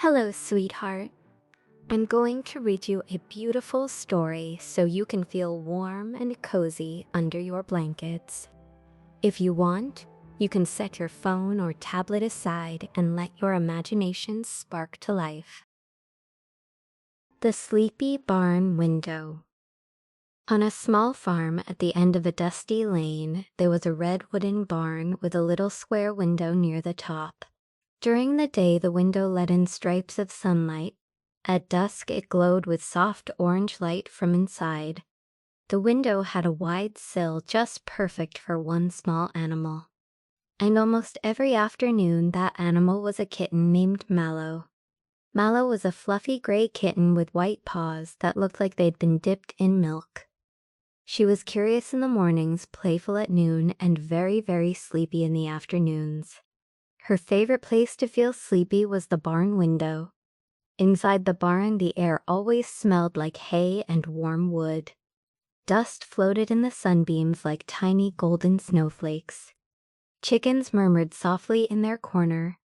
Hello, sweetheart. I'm going to read you a beautiful story so you can feel warm and cozy under your blankets. If you want, you can set your phone or tablet aside and let your imagination spark to life. The Sleepy Barn Window. On a small farm at the end of a dusty lane, there was a red wooden barn with a little square window near the top. During the day, the window let in stripes of sunlight. At dusk, it glowed with soft orange light from inside. The window had a wide sill just perfect for one small animal. And almost every afternoon, that animal was a kitten named Mallow. Mallow was a fluffy gray kitten with white paws that looked like they'd been dipped in milk. She was curious in the mornings, playful at noon, and very, very sleepy in the afternoons. Her favorite place to feel sleepy was the barn window. Inside the barn, the air always smelled like hay and warm wood. Dust floated in the sunbeams like tiny golden snowflakes. Chickens murmured softly in their corner.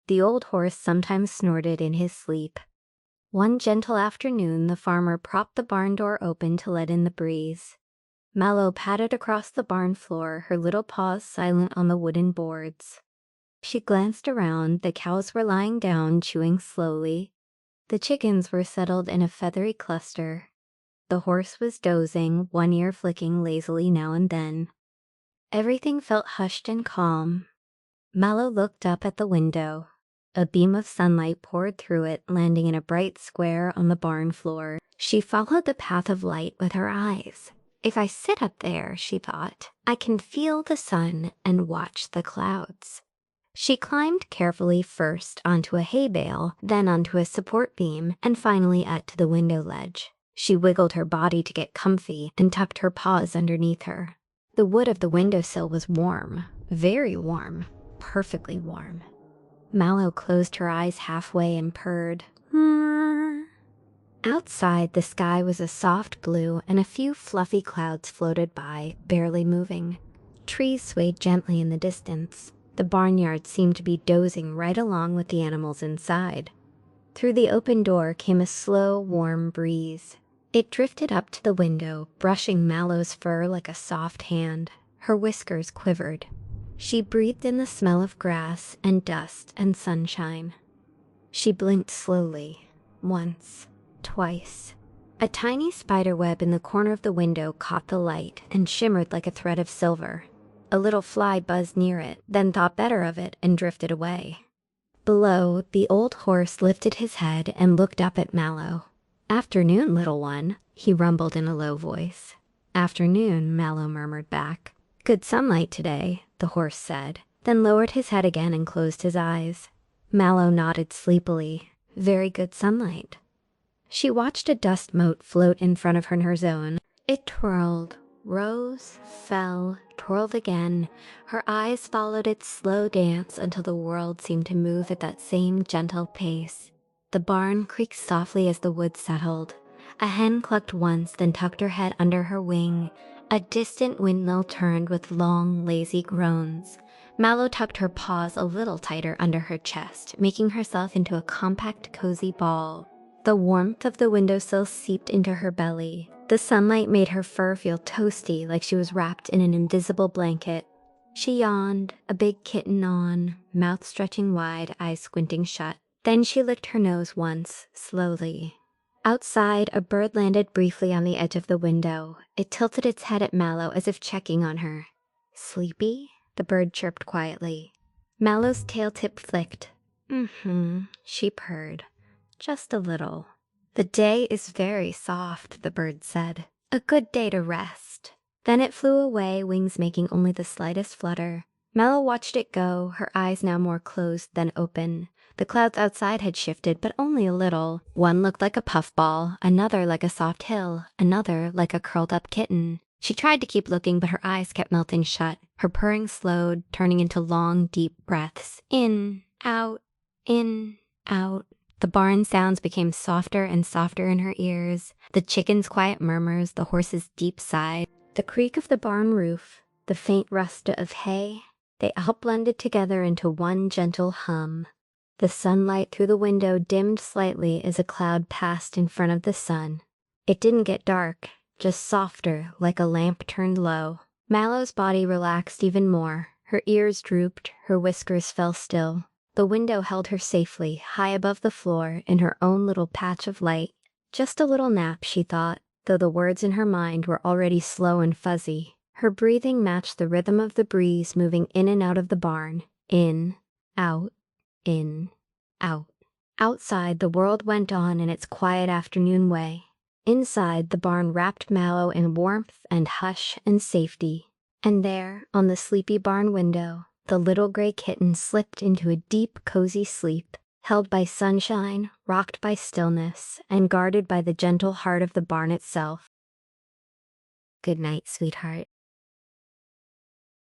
The old horse sometimes snorted in his sleep. One gentle afternoon, the farmer propped the barn door open to let in the breeze. Mallow padded across the barn floor, her little paws silent on the wooden boards. She glanced around. The cows were lying down, chewing slowly. The chickens were settled in a feathery cluster. The horse was dozing, one ear flicking lazily now and then. Everything felt hushed and calm. Mallow looked up at the window. A beam of sunlight poured through it, landing in a bright square on the barn floor. She followed the path of light with her eyes. If I sit up there, she thought, I can feel the sun and watch the clouds. She climbed carefully first onto a hay bale, then onto a support beam, and finally up to the window ledge. She wiggled her body to get comfy and tucked her paws underneath her. The wood of the windowsill was warm, very warm, perfectly warm. Mallow closed her eyes halfway and purred. Outside, the sky was a soft blue and a few fluffy clouds floated by, barely moving. Trees swayed gently in the distance. The barnyard seemed to be dozing right along with the animals inside. Through the open door came a slow, warm breeze. It drifted up to the window, brushing Mallow's fur like a soft hand. Her whiskers quivered. She breathed in the smell of grass and dust and sunshine. She blinked slowly, once, twice. A tiny spider web in the corner of the window caught the light and shimmered like a thread of silver. A little fly buzzed near it, then thought better of it and drifted away. Below, the old horse lifted his head and looked up at Mallow. "Afternoon, little one," he rumbled in a low voice. "Afternoon," Mallow murmured back. "Good sunlight today," the horse said, then lowered his head again and closed his eyes. Mallow nodded sleepily. Very good sunlight. She watched a dust mote float in front of her zone. It twirled, rose, fell, twirled again. Her eyes followed its slow dance until the world seemed to move at that same gentle pace. The barn creaked softly as the wood settled. A hen clucked once, then tucked her head under her wing. A distant windmill turned with long, lazy groans. Mallow tucked her paws a little tighter under her chest, making herself into a compact, cozy ball. The warmth of the windowsill seeped into her belly. The sunlight made her fur feel toasty, like she was wrapped in an invisible blanket. She yawned, a big kitten on, mouth stretching wide, eyes squinting shut. Then she licked her nose once, slowly. Outside, a bird landed briefly on the edge of the window. It tilted its head at Mallow as if checking on her. "Sleepy?" the bird chirped quietly. Mallow's tail tip flicked. She purred. "Just a little." "The day is very soft," the bird said. "A good day to rest." Then it flew away, wings making only the slightest flutter. Mallow watched it go, her eyes now more closed than open. The clouds outside had shifted, but only a little. One looked like a puffball, another like a soft hill, another like a curled-up kitten. She tried to keep looking, but her eyes kept melting shut. Her purring slowed, turning into long, deep breaths. In, out, in, out. The barn sounds became softer and softer in her ears. The chickens' quiet murmurs, the horses' deep sighs, the creak of the barn roof, the faint rust of hay. They all blended together into one gentle hum. The sunlight through the window dimmed slightly as a cloud passed in front of the sun. It didn't get dark, just softer, like a lamp turned low. Mallow's body relaxed even more. Her ears drooped, her whiskers fell still. The window held her safely, high above the floor, in her own little patch of light. Just a little nap, she thought, though the words in her mind were already slow and fuzzy. Her breathing matched the rhythm of the breeze moving in and out of the barn. In, out, in, out. Outside, the world went on in its quiet afternoon way. Inside, the barn wrapped Mallow in warmth and hush and safety. And there, on the sleepy barn window, the little gray kitten slipped into a deep, cozy sleep, held by sunshine, rocked by stillness, and guarded by the gentle heart of the barn itself. Good night, sweetheart.